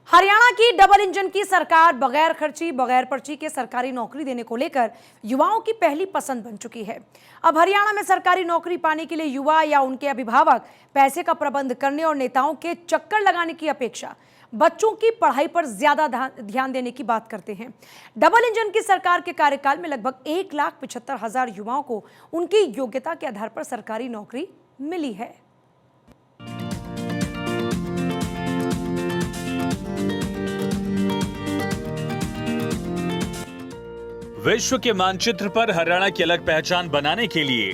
हरियाणा की double engine की सरकार बगैर खर्ची बगैर पर्ची के सरकारी नौकरी देने को लेकर युवाओं की पहली पसंद बन चुकी है। अब हरियाणा में सरकारी नौकरी पाने के लिए युवा या उनके अभिभावक पैसे का प्रबंध करने और नेताओं के चक्कर लगाने की अपेक्षा बच्चों की पढ़ाई पर ज्यादा ध्यान देने की बात करते हैं। डबल इंजन की सरकार के कार्यकाल में लगभग 1,75,000 युवाओं को उनकी योग्यता के आधार पर सरकारी नौकरी मिली है। विश्व के मानचित्र पर हरियाणा की अलग पहचान बनाने के लिए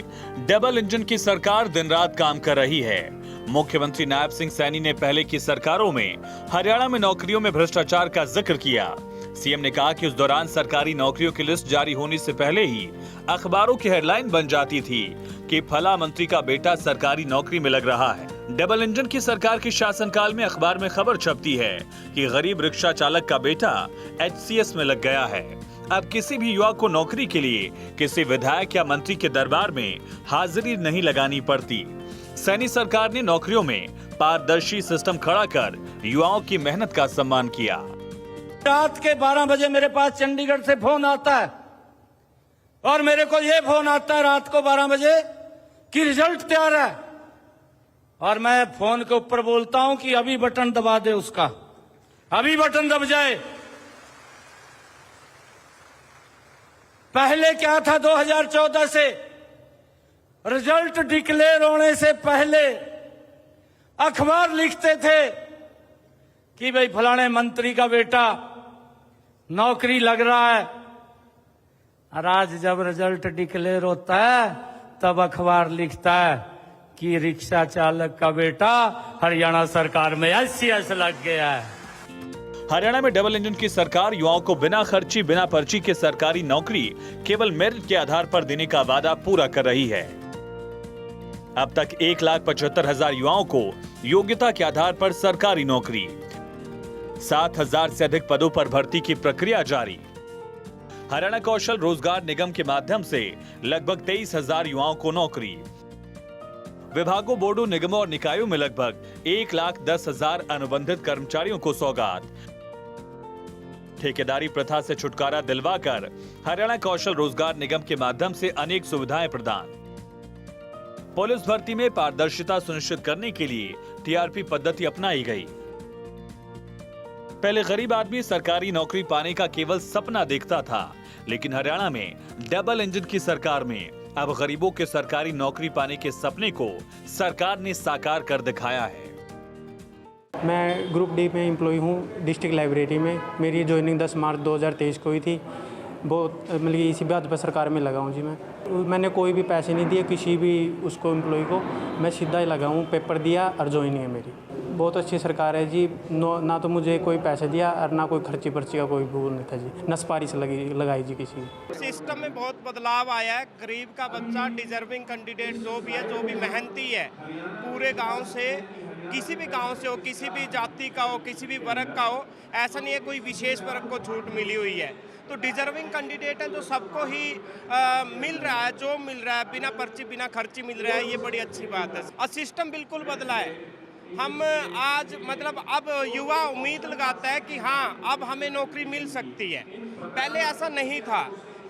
डबल इंजन की सरकार दिन रात काम कर रही है। मुख्यमंत्री नायब सिंह सैनी ने पहले की सरकारों में हरियाणा में नौकरियों में भ्रष्टाचार का जिक्र किया। सीएम ने कहा कि उस दौरान सरकारी नौकरियों की लिस्ट जारी होने से पहले ही अखबारों की हेडलाइन बन जाती थी कि फला मंत्री का बेटा सरकारी नौकरी में लग रहा है। डबल इंजन की सरकार के शासनकाल में अखबार में खबर छपती है कि गरीब रिक्शा चालक का बेटा HCS में लग गया है। अब किसी भी युवा को नौकरी के लिए किसी विधायक या मंत्री के दरबार में हाजिरी नहीं लगानी पड़ती। सैनी सरकार ने नौकरियों में पारदर्शी सिस्टम खड़ा कर युवाओं की मेहनत का सम्मान किया। रात के 12 बजे मेरे पास चंडीगढ़ से फोन आता है और मेरे को यह फोन आता है रात को 12 बजे कि रिजल्ट तैयार है, और मैं फोन के ऊपर बोलता हूं कि अभी बटन दबा दे, उसका अभी बटन दब जाए। पहले क्या था, 2014 से रिजल्ट डिक्लेयर होने से पहले अखबार लिखते थे कि भाई फलाने मंत्री का बेटा नौकरी लग रहा है, और आज जब रिजल्ट डिक्लेयर होता है तब अखबार लिखता है कि रिक्शा चालक का बेटा हरियाणा सरकार में HCS लग गया है। हरियाणा में डबल इंजन की सरकार युवाओं को बिना खर्ची बिना पर्ची के सरकारी नौकरी केवल मेरिट के आधार पर देने का वादा पूरा कर रही है। अब तक 1,75,000 युवाओं को योग्यता के आधार पर सरकारी नौकरी, 7,000 से अधिक पदों पर भर्ती की प्रक्रिया जारी। हरियाणा कौशल रोजगार निगम के माध्यम से लगभग 23,000 युवाओं को नौकरी। विभागों, बोर्डों, निगमों और निकायों में लगभग 1,10,000 अनुबंधित कर्मचारियों को सौगात। ठेकेदारी प्रथा से छुटकारा दिलवाकर हरियाणा कौशल रोजगार निगम के माध्यम से अनेक सुविधाएं प्रदान। पुलिस भर्ती में पारदर्शिता सुनिश्चित करने के लिए TRP पद्धति अपनाई गई। पहले गरीब आदमी सरकारी नौकरी पाने का केवल सपना देखता था, लेकिन हरियाणा में डबल इंजन की सरकार में अब गरीबों के सरकारी नौकरी पाने के सपने को सरकार ने साकार कर दिखाया है। मैं ग्रुप डी में एम्प्लॉय हूँ डिस्ट्रिक्ट लाइब्रेरी में। मेरी ज्वाइनिंग 10 मार्च 2023 को हुई थी। बहुत मतलब इसी बात पर सरकार में लगा हूँ जी। मैंने कोई भी पैसे नहीं दिए किसी भी उसको एम्प्लॉय को, मैं सीधा ही लगा हूँ, पेपर दिया और ज्वाइनिंग है मेरी। बहुत अच्छी सरकार है जी। ना तो मुझे कोई पैसे दिया और ना कोई खर्ची पर्ची का कोई भूल नहीं था जी, न सिफारिश लगाई जी किसी की। सिस्टम में बहुत बदलाव आया है। गरीब का बच्चा डिजर्विंग कैंडिडेट जो भी है, जो भी मेहनती है, पूरे गांव से, किसी भी गांव से हो, किसी भी जाति का हो, किसी भी वर्ग का हो, ऐसा नहीं है कोई विशेष वर्ग को छूट मिली हुई है। तो डिजर्विंग कैंडिडेट है जो सबको ही मिल रहा है, जो मिल रहा है बिना पर्ची बिना खर्ची मिल रहा है, ये बड़ी अच्छी बात है। और सिस्टम बिल्कुल बदला है। हम आज मतलब अब युवा उम्मीद लगाता है कि हाँ अब हमें नौकरी मिल सकती है। पहले ऐसा नहीं था,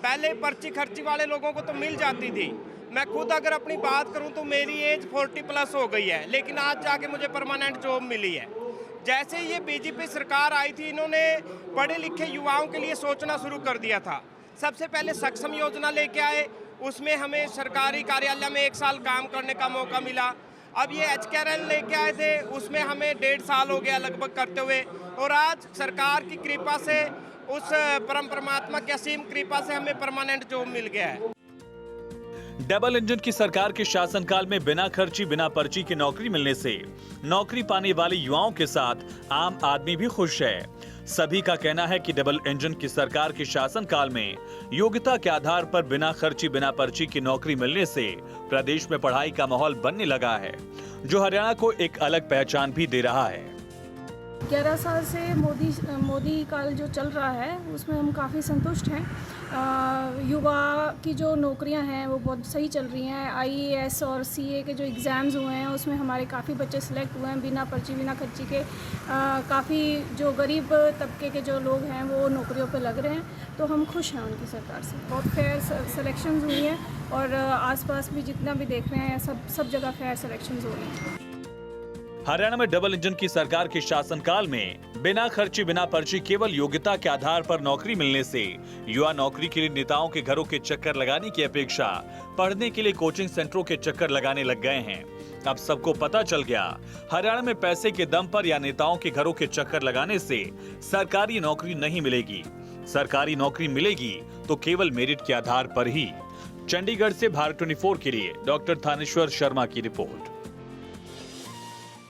पहले पर्ची खर्ची वाले लोगों को तो मिल जाती थी। मैं खुद अगर अपनी बात करूं तो मेरी एज 40+ हो गई है, लेकिन आज जाके मुझे परमानेंट जॉब मिली है। जैसे ये BJP सरकार आई थी, इन्होंने पढ़े लिखे युवाओं के लिए सोचना शुरू कर दिया था। सबसे पहले सक्षम योजना लेके आए, उसमें हमें सरकारी कार्यालय में 1 साल काम करने का मौका मिला। अब ये HKRL लेके आए थे, उसमें हमें 1.5 साल हो गया लगभग करते हुए, और आज सरकार की कृपा से, उस परम परमात्मा की असीम कृपा से हमें परमानेंट जॉब मिल गया है। डबल इंजन की सरकार के शासनकाल में बिना खर्ची बिना पर्ची की नौकरी मिलने से नौकरी पाने वाले युवाओं के साथ आम आदमी भी खुश है। सभी का कहना है कि डबल इंजन की सरकार के शासनकाल में योग्यता के आधार पर बिना खर्ची बिना पर्ची की नौकरी मिलने से प्रदेश में पढ़ाई का माहौल बनने लगा है, जो हरियाणा को एक अलग पहचान भी दे रहा है। 11 साल से मोदी काल जो चल रहा है उसमें हम काफ़ी संतुष्ट हैं। युवा की जो नौकरियां हैं वो बहुत सही चल रही हैं। आईएएस और सीए के जो एग्ज़ाम्स हुए हैं उसमें हमारे काफ़ी बच्चे सिलेक्ट हुए हैं बिना पर्ची बिना खर्ची के। काफ़ी जो गरीब तबके के जो लोग हैं वो नौकरियों पे लग रहे हैं, तो हम खुश हैं उनकी सरकार से। बहुत फेयर सिलेक्शंस हुई हैं और आसपास भी जितना भी देख रहे हैं सब जगह फेयर सिलेक्शंस हो रही हैं। हरियाणा में डबल इंजन की सरकार के शासनकाल में बिना खर्ची बिना पर्ची केवल योग्यता के आधार पर नौकरी मिलने से युवा नौकरी के लिए नेताओं के घरों के चक्कर लगाने की अपेक्षा पढ़ने के लिए कोचिंग सेंटरों के चक्कर लगाने लग गए हैं। अब सबको पता चल गया, हरियाणा में पैसे के दम पर या नेताओं के घरों के चक्कर लगाने से सरकारी नौकरी नहीं मिलेगी। सरकारी नौकरी मिलेगी तो केवल मेरिट के आधार पर ही। चंडीगढ़ से भारत 24 के लिए डॉक्टर थानेश्वर शर्मा की रिपोर्ट।